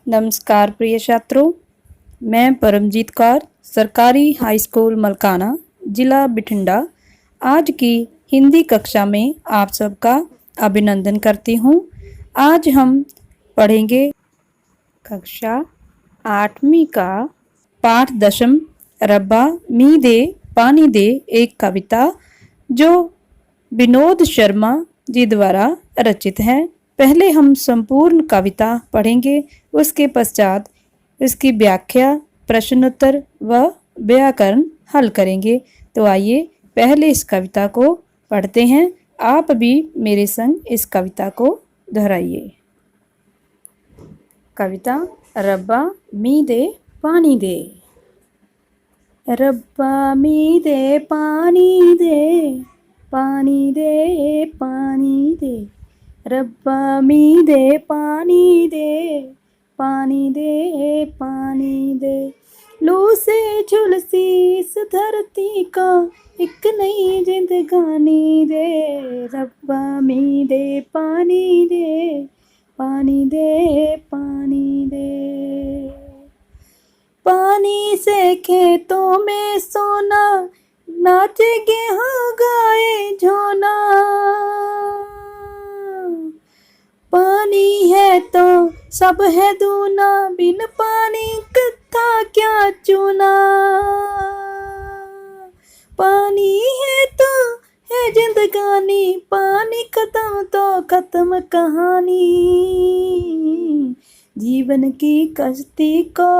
नमस्कार प्रिय छात्रों, मैं परमजीत कौर सरकारी हाई स्कूल मलकाना जिला बठिंडा आज की हिंदी कक्षा में आप सबका अभिनंदन करती हूँ। आज हम पढ़ेंगे कक्षा 8वीं का पाठ दशम रब्बा मी दे पानी दे एक कविता जो विनोद शर्मा जी द्वारा रचित है। पहले हम संपूर्ण कविता पढ़ेंगे, उसके पश्चात इसकी व्याख्या, प्रश्नोत्तर व व्याकरण हल करेंगे। तो आइए पहले इस कविता को पढ़ते हैं। आप भी मेरे संग इस कविता को दोहराइए। कविता रब्बा मी दे पानी दे। रब्बा मी दे पानी दे, पानी दे पानी दे। रब्बा मी दे पानी दे, पानी दे पानी दे। लू से झुलसी इस धरती को एक नई जिंदगानी दे। रब्बा मी दे पानी दे, पानी दे पानी दे। पानी से खेतों में सोना, नाचे गेहूं गाए झोना। पानी है तो सब है दूना, बिन पानी कथा क्या चूना। पानी है तो है जिंदगानी, पानी खत्म तो खत्म कहानी। जीवन की कश्ती को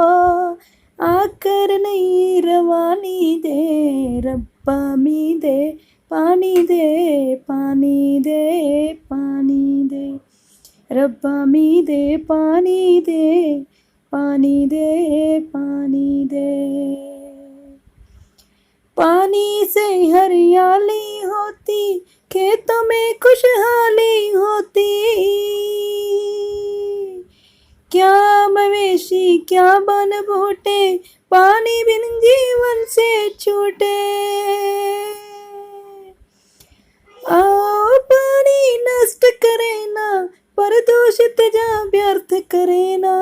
आकर नई रवानी दे। रब्बा मी दे पानी दे, पानी दे पानी दे। रब्बा मी दे पानी दे, पानी दे पानी दे। पानी से हरियाली होती, खेतों में खुशहाली होती। क्या मवेशी क्या बन बूटे, पानी बिन जीवन से छूटे। आओ पानी नष्ट करे ना, प्रदूषित जा व्यर्थ करे ना।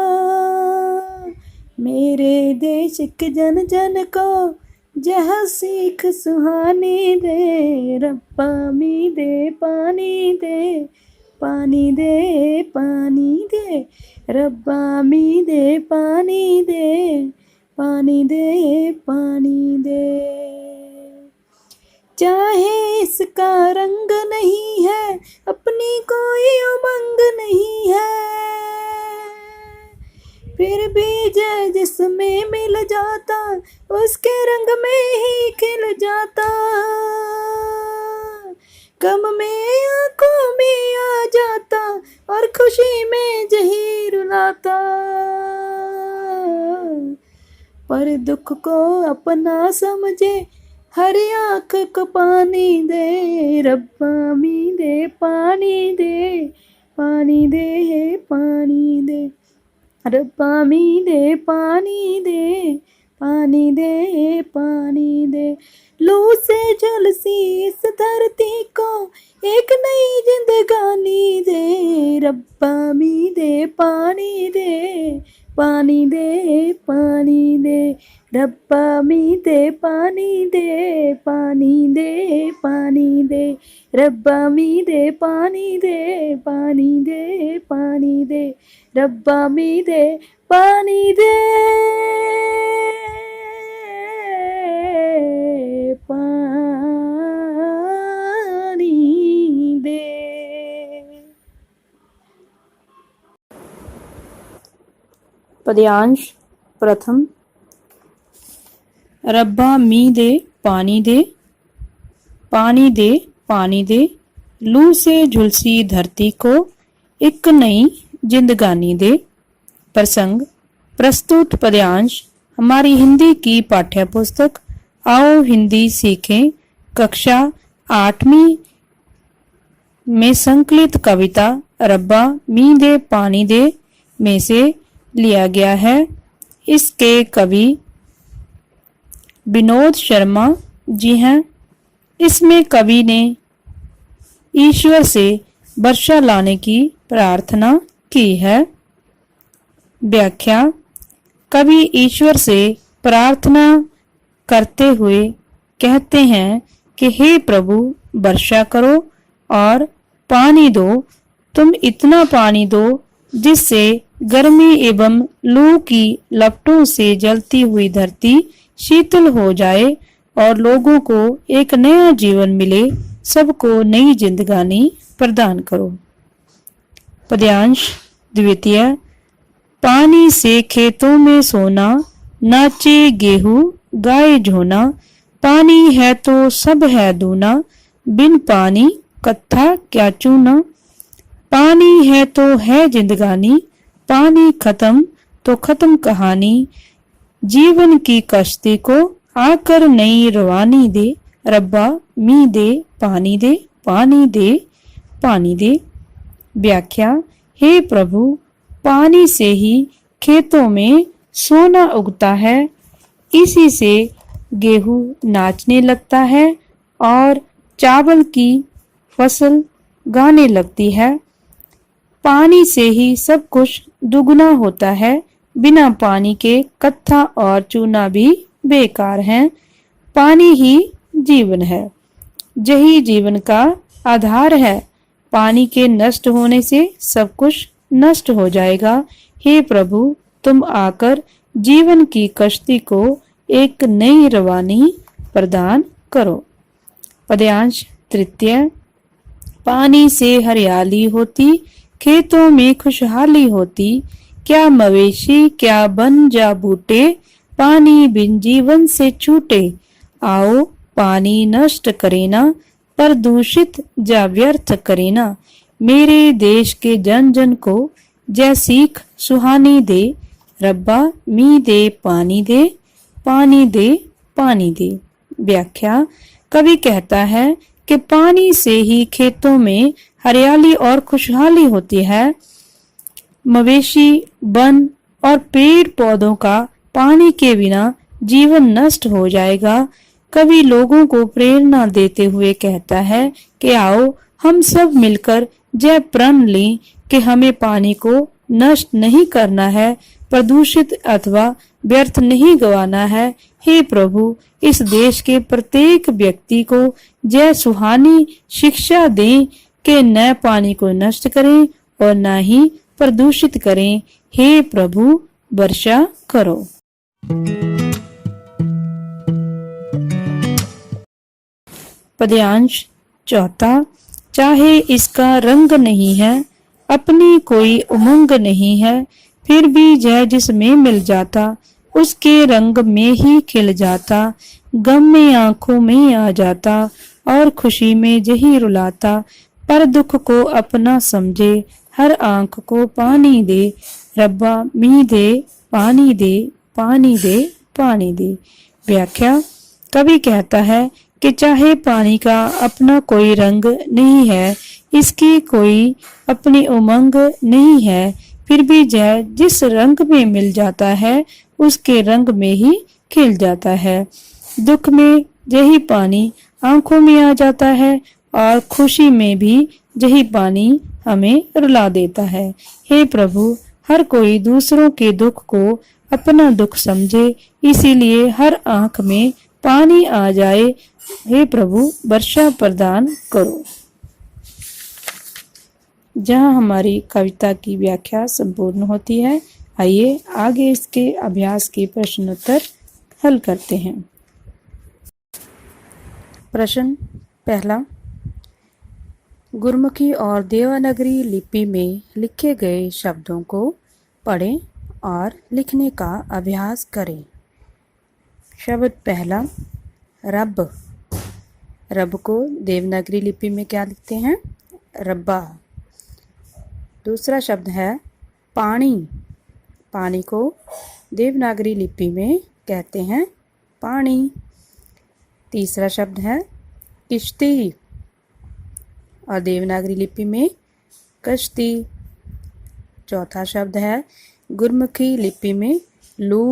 मेरे देश के जन जन को यह सीख सुहानी दे। रब्बा मी दे पानी दे, पानी दे पानी दे। रब्बा मी दे पानी दे, पानी दे पानी दे। चाहे इसका रंग नहीं है, अपनी कोई उमंग नहीं है। फिर भी जिसमें मिल जाता, उसके रंग में ही खिल जाता। गम में आंखों में आ जाता, और खुशी में जहीर रुलाता। पर दुख को अपना समझे, हर आँख को पानी दे। रब्बा मी दे पानी दे, पानी दे पानी दे। रब्बा मी दे पानी दे, पानी दे पानी दे। लू से झुलसी इस धरती को एक नई जिंदगानी दे। रब्बा मी दे पानी दे, पानी दे पानी दे। रब्बा मी दे पानी दे, पानी दे पानी दे। रब्बा मी दे पानी दे, पानी दे पानी दे। रब्बा मी दे पानी दे, पानी दे। पद्यांश प्रथम। रब्बा मी दे पानी दे, पानी दे पानी दे। लू से झुलसी धरती को एक नई जिंदगानी दे। प्रसंग। प्रस्तुत पद्यांश हमारी हिंदी की पाठ्य पुस्तक आओ हिंदी सीखें कक्षा 8वीं में संकलित कविता रब्बा मी दे पानी दे में से लिया गया है। इसके कवि विनोद शर्मा जी हैं। इसमें कवि ने ईश्वर से वर्षा लाने की प्रार्थना की है। व्याख्या। कवि ईश्वर से प्रार्थना करते हुए कहते हैं कि हे प्रभु वर्षा करो और पानी दो, तुम इतना पानी दो जिससे गर्मी एवं लू की लपटों से जलती हुई धरती शीतल हो जाए और लोगों को एक नया जीवन मिले, सबको नई जिंदगानी प्रदान करो। पद्यांश द्वितीय। पानी से खेतों में सोना, नाचे गेहूं गाए झोना, पानी है तो सब है दूना, बिन पानी कत्था क्या चूना। पानी है तो है जिंदगानी, पानी खत्म तो खत्म कहानी, जीवन की कश्ती को आकर नई रवानी दे, रब्बा मी दे पानी दे, पानी दे पानी दे। व्याख्या। हे प्रभु पानी से ही खेतों में सोना उगता है, इसी से गेहूं नाचने लगता है और चावल की फसल गाने लगती है। पानी से ही सब कुछ दुगना होता है, बिना पानी के कत्था और चूना भी बेकार हैं। पानी ही जीवन है, यही जीवन का आधार है। पानी के नष्ट होने से सब कुछ नष्ट हो जाएगा। हे प्रभु तुम आकर जीवन की कश्ती को एक नई रवानी प्रदान करो। पद्यांश तृतीय। पानी से हरियाली होती, खेतों में खुशहाली होती, क्या मवेशी क्या बन जा बूटे, पानी बिन जीवन से छूटे। आओ पानी नष्ट करे ना, प्रदूषित जा व्यर्थ करे ना, मेरे देश के जन जन को जय सीख सुहानी दे, रब्बा मी दे पानी दे, पानी दे पानी दे। व्याख्या। कवि कहता है कि पानी से ही खेतों में हरियाली और खुशहाली होती है। मवेशी वन और पेड़ पौधों का पानी के बिना जीवन नष्ट हो जाएगा। कवि लोगों को प्रेरणा देते हुए कहता है कि आओ हम सब मिलकर जय प्रण लें कि हमें पानी को नष्ट नहीं करना है, प्रदूषित अथवा व्यर्थ नहीं गवाना है। हे प्रभु इस देश के प्रत्येक व्यक्ति को जय सुहानी शिक्षा दें कि न पानी को नष्ट करें और न ही प्रदूषित करें। हे प्रभु वर्षा करो। पद्यांश चौथा। चाहे इसका रंग नहीं है, अपनी कोई उमंग नहीं है, फिर भी जय जिसमें मिल जाता, उसके रंग में ही खिल जाता, गम में आंखों में आ जाता और खुशी में जही रुलाता, पर दुख को अपना समझे, हर आंख को पानी दे, रब्बा मी दे पानी दे, पानी दे पानी दे। व्याख्या। कवि कहता है कि चाहे पानी का अपना कोई रंग नहीं है, इसकी कोई अपनी उमंग नहीं है, फिर भी जय जिस रंग में मिल जाता है उसके रंग में ही खिल जाता है। दुख में यही पानी आंखों में आ जाता है और खुशी में भी यही पानी हमें रुला देता है। हे प्रभु हर कोई दूसरों के दुख को अपना दुख समझे, इसीलिए हर आंख में पानी आ जाए। हे प्रभु वर्षा प्रदान करो। जहाँ हमारी कविता की व्याख्या संपूर्ण होती है, आइए आगे इसके अभ्यास के प्रश्नोत्तर हल करते हैं। प्रश्न पहला। गुरमुखी और देवनागरी लिपि में लिखे गए शब्दों को पढ़ें और लिखने का अभ्यास करें। शब्द पहला रब। रब को देवनागरी लिपि में क्या लिखते हैं? रब्बा। दूसरा शब्द है पानी। पानी को देवनागरी लिपि में कहते हैं पानी। तीसरा शब्द है किश्ती और देवनागरी लिपि में कश्ती। चौथा शब्द है गुरमुखी लिपि में लू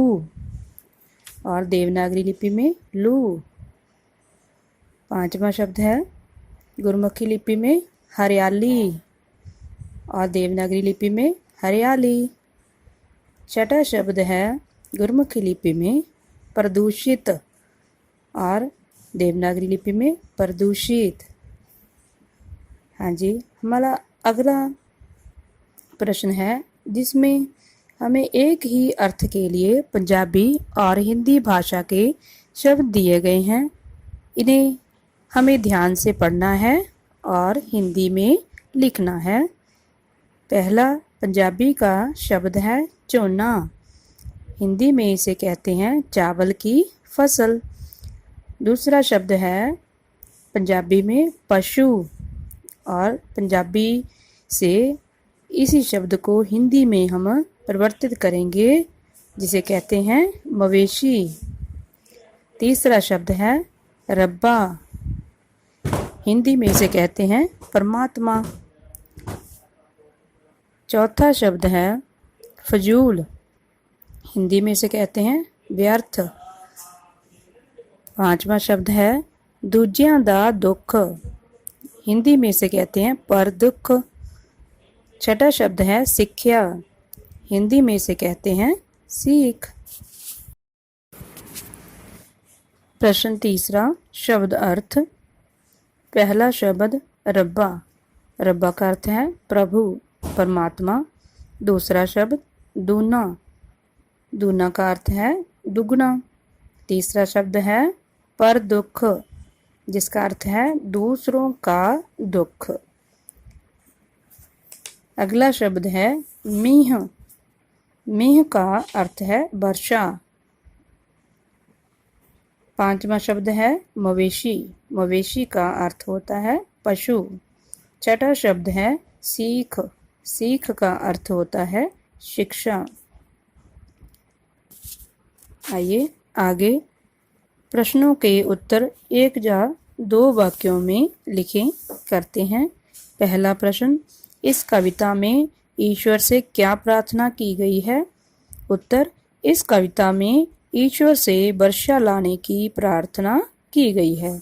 और देवनागरी लिपि में लू। पांचवा शब्द है गुरमुखी लिपि में हरियाली और देवनागरी लिपि में हरियाली। छठा शब्द है गुरमुखी लिपि में प्रदूषित और देवनागरी लिपि में प्रदूषित। हाँ जी, हमारा अगला प्रश्न है जिसमें हमें एक ही अर्थ के लिए पंजाबी और हिंदी भाषा के शब्द दिए गए हैं। इन्हें हमें ध्यान से पढ़ना है और हिंदी में लिखना है। पहला पंजाबी का शब्द है झोना। हिंदी में इसे कहते हैं चावल की फसल। दूसरा शब्द है पंजाबी में पशु और पंजाबी से इसी शब्द को हिंदी में हम परिवर्तित करेंगे जिसे कहते हैं मवेशी। तीसरा शब्द है रब्बा। हिंदी में इसे कहते हैं परमात्मा। चौथा शब्द है फजूल। हिंदी में इसे कहते हैं व्यर्थ। पांचवा शब्द है दूजियां दा दुख। हिंदी में इसे कहते हैं पर दुख। छठा शब्द है सिक्ख्या। हिंदी में इसे कहते हैं सीख। प्रश्न तीसरा शब्द अर्थ। पहला शब्द रब्बा। रब्बा का अर्थ है प्रभु, परमात्मा। दूसरा शब्द दूना। दूना का अर्थ है दुगना। तीसरा शब्द है पर दुख जिसका अर्थ है दूसरों का दुख। अगला शब्द है मीह। मीह का अर्थ है वर्षा। पांचवा शब्द है मवेशी। मवेशी का अर्थ होता है पशु। छठा शब्द है सीख। सीख का अर्थ होता है शिक्षा। आइए आगे प्रश्नों के उत्तर एक या दो वाक्यों में लिखें करते हैं। पहला प्रश्न, इस कविता में ईश्वर से क्या प्रार्थना की गई है? उत्तर, इस कविता में ईश्वर से वर्षा लाने की प्रार्थना की गई है।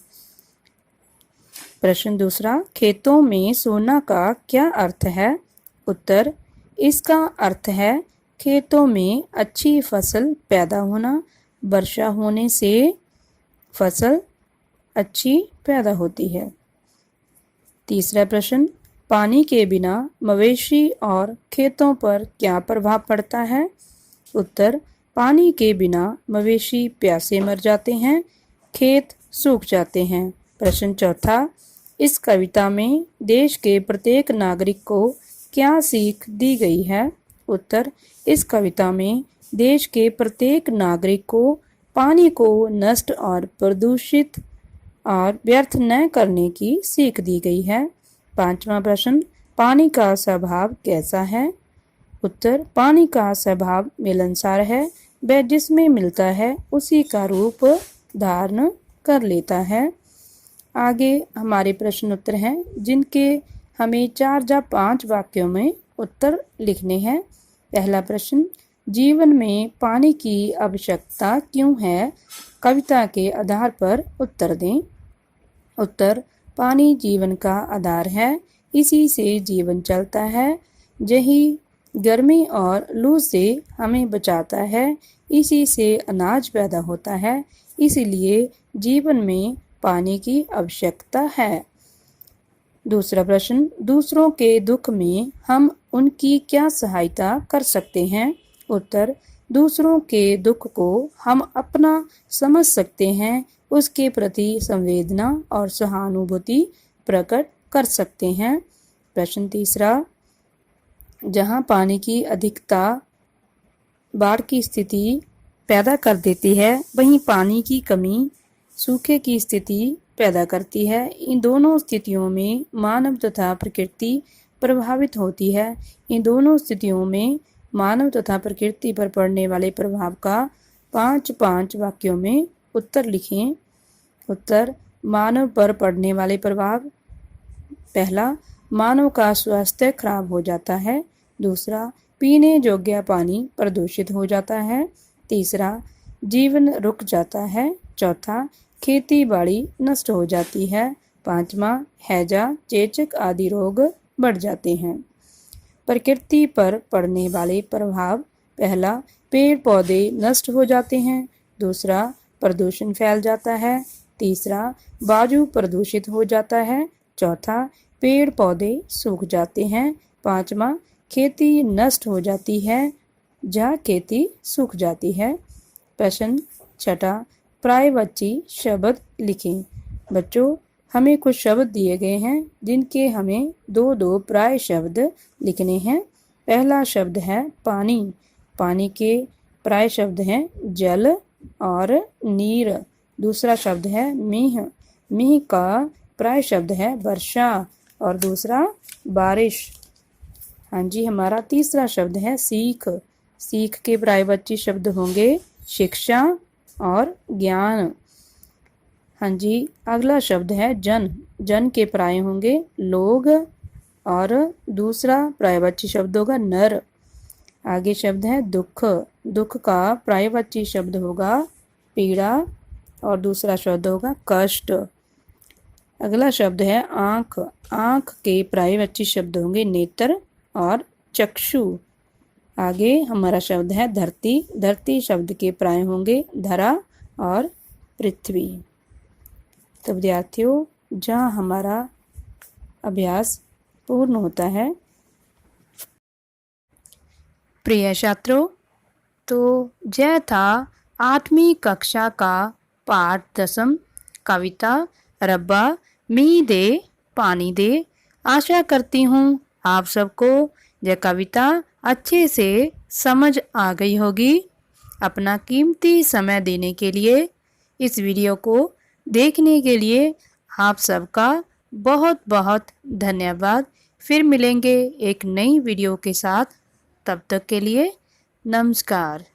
प्रश्न दूसरा, खेतों में सोना का क्या अर्थ है? उत्तर, इसका अर्थ है खेतों में अच्छी फसल पैदा होना। वर्षा होने से फसल अच्छी पैदा होती है। तीसरा प्रश्न, पानी के बिना मवेशी और खेतों पर क्या प्रभाव पड़ता है? उत्तर, पानी के बिना मवेशी प्यासे मर जाते हैं, खेत सूख जाते हैं। प्रश्न चौथा, इस कविता में देश के प्रत्येक नागरिक को क्या सीख दी गई है? उत्तर, इस कविता में देश के प्रत्येक नागरिक को पानी को नष्ट और प्रदूषित और व्यर्थ न करने की सीख दी गई है। पांचवा प्रश्न, पानी का स्वभाव कैसा है? उत्तर, पानी का स्वभाव मिलनसार है। वह जिसमें मिलता है उसी का रूप धारण कर लेता है। आगे हमारे प्रश्न उत्तर हैं जिनके हमें 4 या 5 वाक्यों में उत्तर लिखने हैं। पहला प्रश्न, जीवन में पानी की आवश्यकता क्यों है? कविता के आधार पर उत्तर दें। उत्तर, पानी जीवन का आधार है, इसी से जीवन चलता है। यही गर्मी और लू से हमें बचाता है, इसी से अनाज पैदा होता है। इसीलिए जीवन में पानी की आवश्यकता है। दूसरा प्रश्न, दूसरों के दुख में हम उनकी क्या सहायता कर सकते हैं? उत्तर, दूसरों के दुख को हम अपना समझ सकते हैं, उसके प्रति संवेदना और सहानुभूति प्रकट कर सकते हैं। प्रश्न तीसरा, जहाँ पानी की अधिकता बाढ़ की स्थिति पैदा कर देती है, वहीं पानी की कमी सूखे की स्थिति पैदा करती है। इन दोनों स्थितियों में मानव तथा प्रकृति प्रभावित होती है। इन दोनों स्थितियों में मानव तथा प्रकृति पर पड़ने वाले प्रभाव का 5-5 वाक्यों में उत्तर लिखें। उत्तर, मानव पर पड़ने वाले प्रभाव। पहला, मानव का स्वास्थ्य खराब हो जाता है। दूसरा, पीने योग्य पानी प्रदूषित हो जाता है। तीसरा, जीवन रुक जाता है। चौथा, खेती बाड़ी नष्ट हो जाती है। पांचवा, हैजा, चेचक आदि रोग बढ़ जाते हैं। प्रकृति पर पड़ने वाले प्रभाव। पहला, पेड़ पौधे नष्ट हो जाते हैं। दूसरा, प्रदूषण फैल जाता है। तीसरा, वायु प्रदूषित हो जाता है। चौथा, पेड़ पौधे सूख जाते हैं। पांचवा, खेती नष्ट हो जाती है या खेती सूख जाती है। प्रश्न छठा, पर्यायवाची शब्द लिखें। बच्चों, हमें कुछ शब्द दिए गए हैं जिनके हमें दो दो पर्याय शब्द लिखने हैं। पहला शब्द है पानी। पानी के पर्याय शब्द हैं जल और नीर। दूसरा शब्द है मीह। मीह का पर्याय शब्द है वर्षा और दूसरा बारिश। हाँ जी, हमारा तीसरा शब्द है सीख। सीख के पर्यायवाची शब्द होंगे शिक्षा और ज्ञान। हाँ जी, अगला शब्द है जन। जन के पर्याय होंगे लोग और दूसरा पर्यायवाची शब्द होगा नर। आगे शब्द है दुख। दुख का पर्यायवाची शब्द होगा पीड़ा और दूसरा शब्द होगा कष्ट। अगला शब्द है आँख। आँख के पर्यायवाची शब्द होंगे नेत्र और चक्षु। आगे हमारा शब्द है धरती। धरती शब्द के पर्याय होंगे धरा और पृथ्वी। तो विद्यार्थियों, जहाँ हमारा अभ्यास पूर्ण होता है। प्रिय छात्रों, तो यह था 8वीं कक्षा का पाठ 10 कविता रब्बा मी दे पानी दे। आशा करती हूँ आप सबको यह कविता अच्छे से समझ आ गई होगी। अपना कीमती समय देने के लिए, इस वीडियो को देखने के लिए आप सबका बहुत बहुत धन्यवाद। फिर मिलेंगे एक नई वीडियो के साथ। तब तक के लिए नमस्कार।